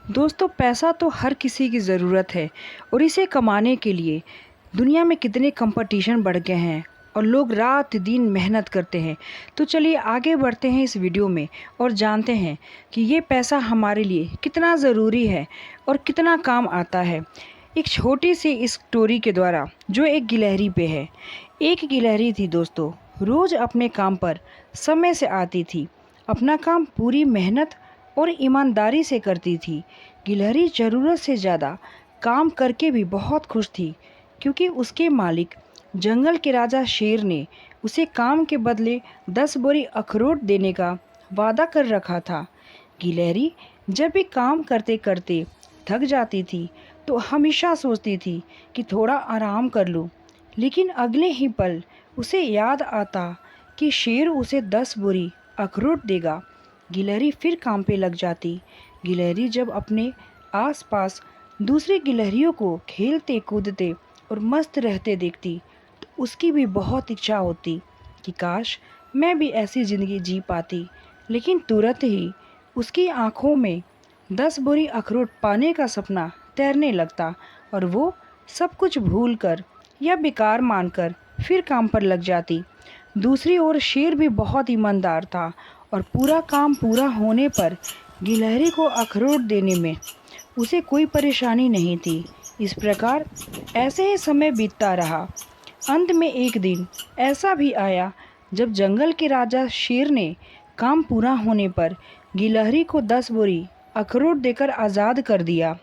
दोस्तों, पैसा तो हर किसी की ज़रूरत है और इसे कमाने के लिए दुनिया में कितने कंपटीशन बढ़ गए हैं और लोग रात दिन मेहनत करते हैं। तो चलिए आगे बढ़ते हैं इस वीडियो में और जानते हैं कि ये पैसा हमारे लिए कितना ज़रूरी है और कितना काम आता है। एक छोटी सी इस स्टोरी के द्वारा जो एक गिलहरी पे है। एक गिलहरी थी दोस्तों, रोज़ अपने काम पर समय से आती थी, अपना काम पूरी मेहनत और ईमानदारी से करती थी। गिलहरी ज़रूरत से ज़्यादा काम करके भी बहुत खुश थी, क्योंकि उसके मालिक जंगल के राजा शेर ने उसे काम के बदले 10 बोरी अखरोट देने का वादा कर रखा था। गिलहरी जब भी काम करते करते थक जाती थी तो हमेशा सोचती थी कि थोड़ा आराम कर लूं, लेकिन अगले ही पल उसे याद आता कि शेर उसे 10 बोरी अखरोट देगा। गिलहरी फिर काम पे लग जाती। गिलहरी जब अपने आसपास दूसरी गिलहरियों को खेलते कूदते और मस्त रहते देखती तो उसकी भी बहुत इच्छा होती कि काश मैं भी ऐसी ज़िंदगी जी पाती। लेकिन तुरंत ही उसकी आंखों में 10 बोरी अखरोट पाने का सपना तैरने लगता और वो सब कुछ भूलकर या बेकार मानकर फिर काम पर लग जाती। दूसरी ओर शेर भी बहुत ईमानदार था और पूरा काम पूरा होने पर गिलहरी को अखरोट देने में उसे कोई परेशानी नहीं थी। इस प्रकार ऐसे ही समय बीतता रहा। अंत में एक दिन ऐसा भी आया जब जंगल के राजा शेर ने काम पूरा होने पर गिलहरी को 10 बोरी अखरोट देकर आज़ाद कर दिया।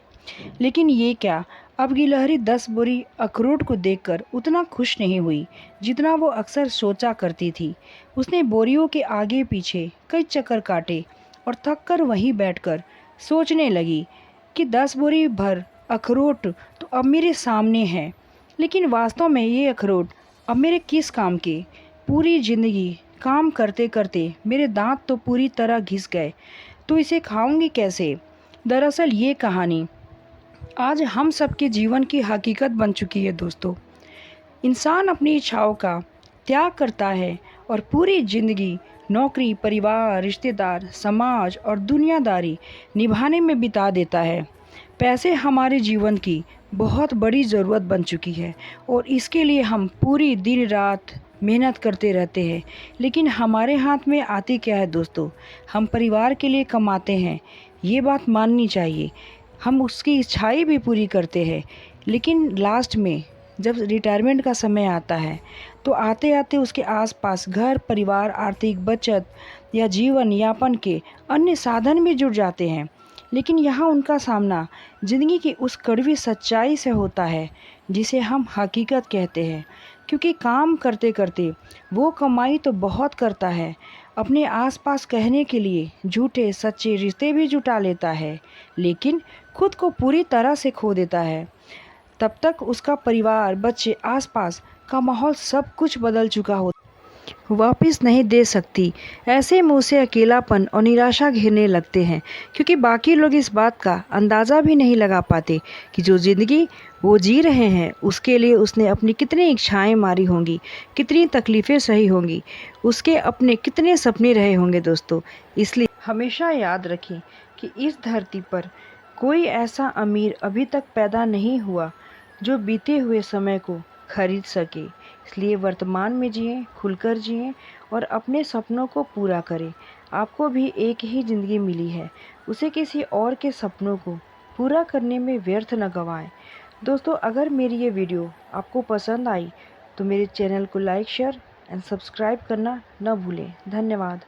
लेकिन ये क्या, अब गिलहरी 10 बोरी अखरोट को देखकर उतना खुश नहीं हुई जितना वो अक्सर सोचा करती थी। उसने बोरियों के आगे पीछे कई चक्कर काटे और थक कर वहीं बैठकर सोचने लगी कि 10 बोरी भर अखरोट तो अब मेरे सामने है, लेकिन वास्तव में ये अखरोट अब मेरे किस काम के। पूरी जिंदगी काम करते करते मेरे दांत तो पूरी तरह घिस गए, तो इसे खाऊंगी कैसे। दरअसल ये कहानी आज हम सबके जीवन की हकीकत बन चुकी है दोस्तों। इंसान अपनी इच्छाओं का त्याग करता है और पूरी जिंदगी नौकरी, परिवार, रिश्तेदार, समाज और दुनियादारी निभाने में बिता देता है। पैसे हमारे जीवन की बहुत बड़ी ज़रूरत बन चुकी है और इसके लिए हम पूरी दिन रात मेहनत करते रहते हैं। लेकिन हमारे हाथ में आती क्या है दोस्तों, हम परिवार के लिए कमाते हैं, ये बात माननी चाहिए। हम उसकी इच्छाएं भी पूरी करते हैं, लेकिन लास्ट में जब रिटायरमेंट का समय आता है तो आते आते उसके आसपास घर परिवार, आर्थिक बचत या जीवन यापन के अन्य साधन भी जुड़ जाते हैं। लेकिन यहाँ उनका सामना ज़िंदगी की उस कड़वी सच्चाई से होता है जिसे हम हकीकत कहते हैं। क्योंकि काम करते करते वो कमाई तो बहुत करता है, अपने आसपास कहने के लिए झूठे सच्चे रिश्ते भी जुटा लेता है, लेकिन खुद को पूरी तरह से खो देता है। तब तक उसका परिवार, बच्चे, आसपास का माहौल सब कुछ बदल चुका होता, वापस नहीं दे सकती। ऐसे में उसे अकेलापन और निराशा घेरने लगते हैं, क्योंकि बाकी लोग इस बात का अंदाज़ा भी नहीं लगा पाते कि जो ज़िंदगी वो जी रहे हैं उसके लिए उसने अपनी कितनी इच्छाएं मारी होंगी, कितनी तकलीफ़ें सही होंगी, उसके अपने कितने सपने रहे होंगे दोस्तों। इसलिए हमेशा याद रखें कि इस धरती पर कोई ऐसा अमीर अभी तक पैदा नहीं हुआ जो बीते हुए समय को खरीद सके। इसलिए वर्तमान में जिएं, खुलकर जिएं और अपने सपनों को पूरा करें। आपको भी एक ही ज़िंदगी मिली है, उसे किसी और के सपनों को पूरा करने में व्यर्थ न गंवाएं। दोस्तों, अगर मेरी ये वीडियो आपको पसंद आई तो मेरे चैनल को लाइक, शेयर एंड सब्सक्राइब करना न भूलें। धन्यवाद।